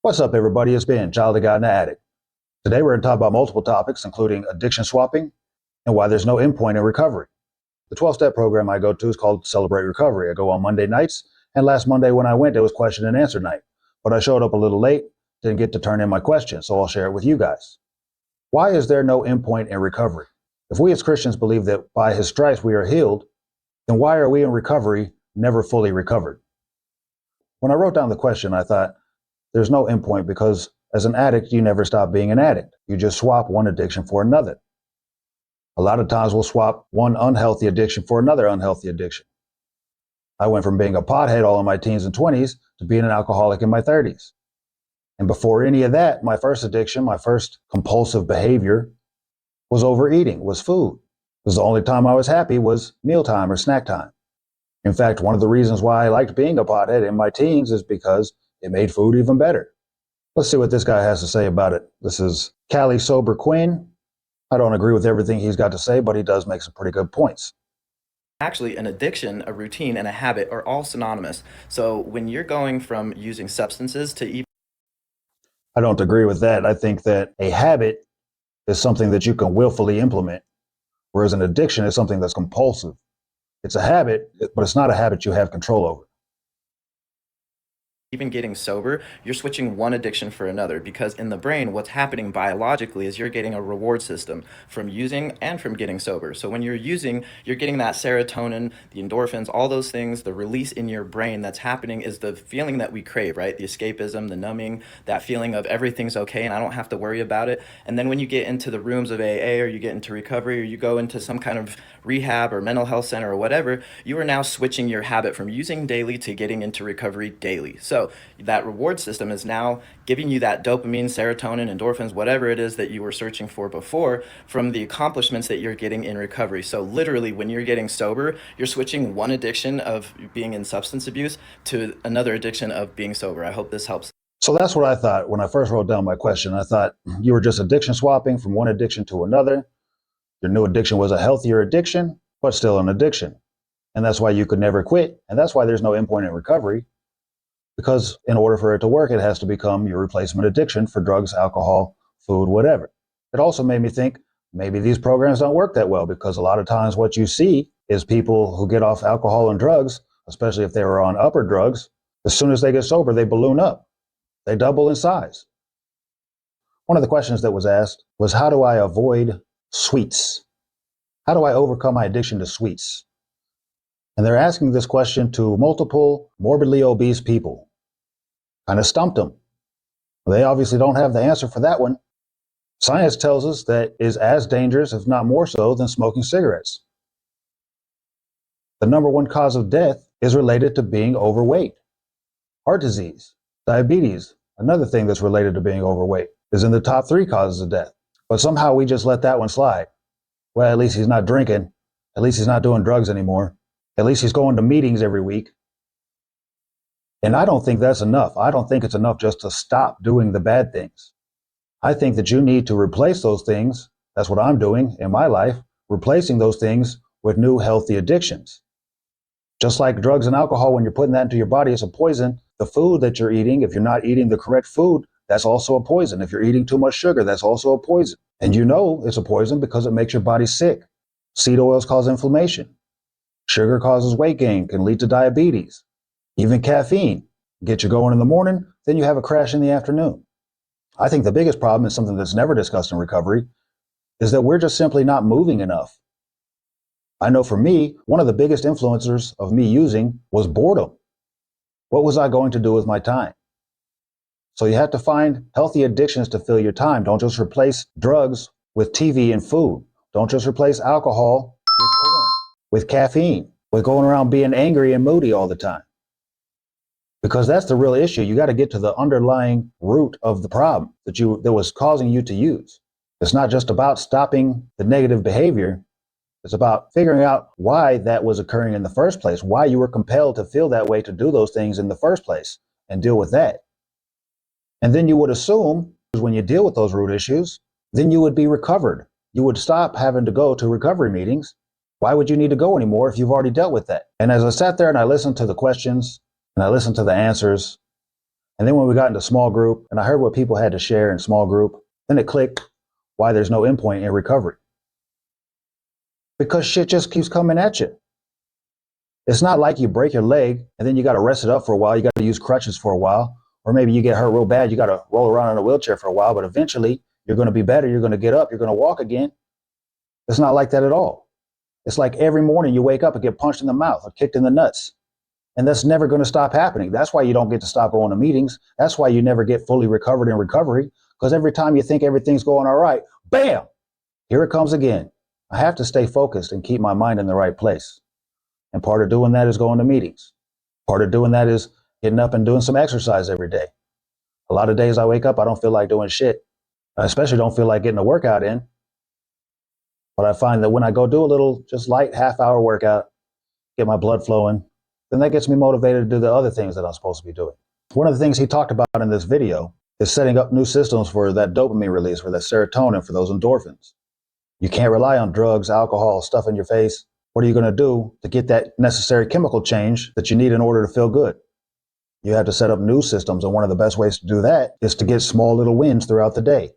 What's up, everybody? It's Ben, Child of God and the Addict. Today, we're going to talk about multiple topics, including addiction swapping and why there's no endpoint in recovery. The 12-step program I go to is called Celebrate Recovery. I go on Monday nights, and last Monday when I went, it was question and answer night. But I showed up a little late, didn't get to turn in my question, so I'll share it with you guys. Why is there no endpoint in recovery? If we as Christians believe that by His stripes we are healed, then why are we in recovery never fully recovered? When I wrote down the question, I thought, there's no endpoint because as an addict, you never stop being an addict. You just swap one addiction for another. A lot of times we'll swap one unhealthy addiction for another unhealthy addiction. I went from being a pothead all in my teens and 20s to being an alcoholic in my 30s. And before any of that, my first addiction, my first compulsive behavior was overeating, was food. Because the only time I was happy was mealtime or snack time. In fact, one of the reasons why I liked being a pothead in my teens is because it made food even better. Let's see what this guy has to say about it. This is Cali Sober Quinn. I don't agree with everything he's got to say, but he does make some pretty good points. Actually, an addiction, a routine, and a habit are all synonymous. So when you're going from using substances to even I don't agree with that. I think that a habit is something that you can willfully implement, whereas an addiction is something that's compulsive. It's a habit, but it's not a habit you have control over. getting sober, you're switching one addiction for another because in the brain, what's happening biologically is you're getting a reward system from using and from getting sober. So when you're using, you're getting that serotonin, the endorphins, all those things, the release in your brain that's happening is the feeling that we crave, right? The escapism, the numbing, that feeling of everything's okay and I don't have to worry about it. And then when you get into the rooms of AA or you get into recovery or you go into some kind of rehab or mental health center or whatever, you are now switching your habit from using daily to getting into recovery daily. So that reward system is now giving you that dopamine, serotonin, endorphins, whatever it is that you were searching for before from the accomplishments that you're getting in recovery. So literally when you're getting sober, you're switching one addiction of being in substance abuse to another addiction of being sober. I hope this helps. So that's what I thought when I first wrote down my question. I thought you were just addiction swapping from one addiction to another. Your new addiction was a healthier addiction, but still an addiction. And that's why you could never quit. And that's why there's no endpoint in recovery. Because in order for it to work, it has to become your replacement addiction for drugs, alcohol, food, whatever. It also made me think maybe these programs don't work that well because a lot of times what you see is people who get off alcohol and drugs, especially if they were on upper drugs, as soon as they get sober, they balloon up. They double in size. One of the questions that was asked was, how do I avoid sweets? How do I overcome my addiction to sweets? And they're asking this question to multiple morbidly obese people. Kind of stumped them. They obviously don't have the answer for that one. Science tells us that is as dangerous, if not more so, than smoking cigarettes. The number one cause of death is related to being overweight. Heart disease, diabetes, another thing that's related to being overweight, is in the top 3 causes of death. But somehow we just let that one slide. Well, at least he's not drinking. At least he's not doing drugs anymore. At least he's going to meetings every week. And I don't think that's enough. I don't think it's enough just to stop doing the bad things. I think that you need to replace those things. That's what I'm doing in my life, replacing those things with new healthy addictions. Just like drugs and alcohol, when you're putting that into your body, it's a poison. The food that you're eating, if you're not eating the correct food, that's also a poison. If you're eating too much sugar, that's also a poison. And you know it's a poison because it makes your body sick. Seed oils cause inflammation. Sugar causes weight gain, can lead to diabetes. Even caffeine, get you going in the morning, then you have a crash in the afternoon. I think the biggest problem is something that's never discussed in recovery, is that we're just simply not moving enough. I know for me, one of the biggest influencers of me using was boredom. What was I going to do with my time? So you have to find healthy addictions to fill your time. Don't just replace drugs with TV and food. Don't just replace alcohol with corn, with caffeine, with going around being angry and moody all the time. Because that's the real issue. You got to get to the underlying root of the problem that was causing you to use. It's not just about stopping the negative behavior. It's about figuring out why that was occurring in the first place, why you were compelled to feel that way to do those things in the first place, and deal with that. And then you would assume when you deal with those root issues, then you would be recovered. You would stop having to go to recovery meetings. Why would you need to go anymore if you've already dealt with that? And as I sat there and I listened to the questions and I listened to the answers, And then when we got into small group and I heard what people had to share in small group, then it clicked why there's no endpoint in recovery. Because shit just keeps coming at you. It's not like you break your leg and then you got to rest it up for a while. You got to use crutches for a while. Or maybe you get hurt real bad. You got to roll around in a wheelchair for a while, but eventually you're going to be better. You're going to get up. You're going to walk again. It's not like that at all. It's like every morning you wake up and get punched in the mouth or kicked in the nuts. And that's never going to stop happening. That's why you don't get to stop going to meetings. That's why you never get fully recovered in recovery. Because every time you think everything's going all right, bam, here it comes again. I have to stay focused and keep my mind in the right place. And part of doing that is going to meetings. Part of doing that is getting up and doing some exercise every day. A lot of days I wake up, I don't feel like doing shit. I especially don't feel like getting a workout in. But I find that when I go do a little just light half-hour workout, get my blood flowing, then that gets me motivated to do the other things that I'm supposed to be doing. One of the things he talked about in this video is setting up new systems for that dopamine release, for that serotonin, for those endorphins. You can't rely on drugs, alcohol, stuff in your face. What are you going to do to get that necessary chemical change that you need in order to feel good? You have to set up new systems, and one of the best ways to do that is to get small little wins throughout the day.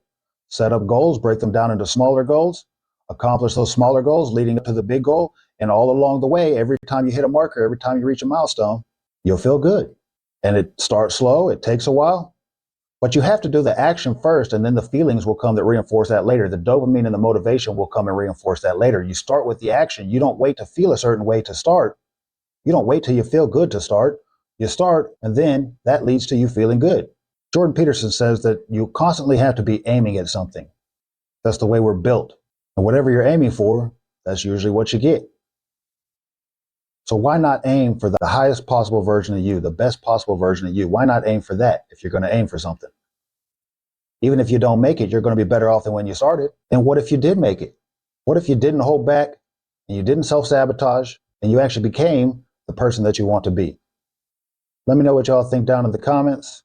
Set up goals, break them down into smaller goals, accomplish those smaller goals leading up to the big goal, and all along the way, every time you hit a marker, every time you reach a milestone, you'll feel good. And it starts slow, it takes a while, but you have to do the action first, and then the feelings will come that reinforce that later. The dopamine and the motivation will come and reinforce that later. You start with the action. You don't wait to feel a certain way to start. You don't wait till you feel good to start. You start, and then that leads to you feeling good. Jordan Peterson says that you constantly have to be aiming at something. That's the way we're built. And whatever you're aiming for, that's usually what you get. So why not aim for the highest possible version of you, the best possible version of you? Why not aim for that if you're going to aim for something? Even if you don't make it, you're going to be better off than when you started. And what if you did make it? What if you didn't hold back and you didn't self-sabotage and you actually became the person that you want to be? Let me know what y'all think down in the comments.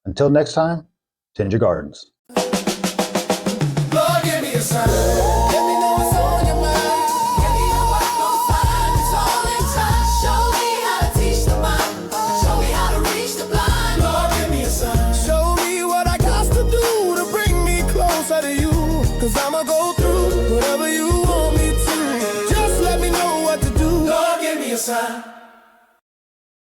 Until next time, tend your gardens. Lord, give me a sign. Let me know what's on your mind. Give me a word, no sign. It's all in time. Show me how to teach the mind. Show me how to reach the blind. Lord, give me a sign. Show me what I got to do to bring me closer to you. Cause I'ma go through whatever you want me to. Just let me know what to do. Lord, give me a sign.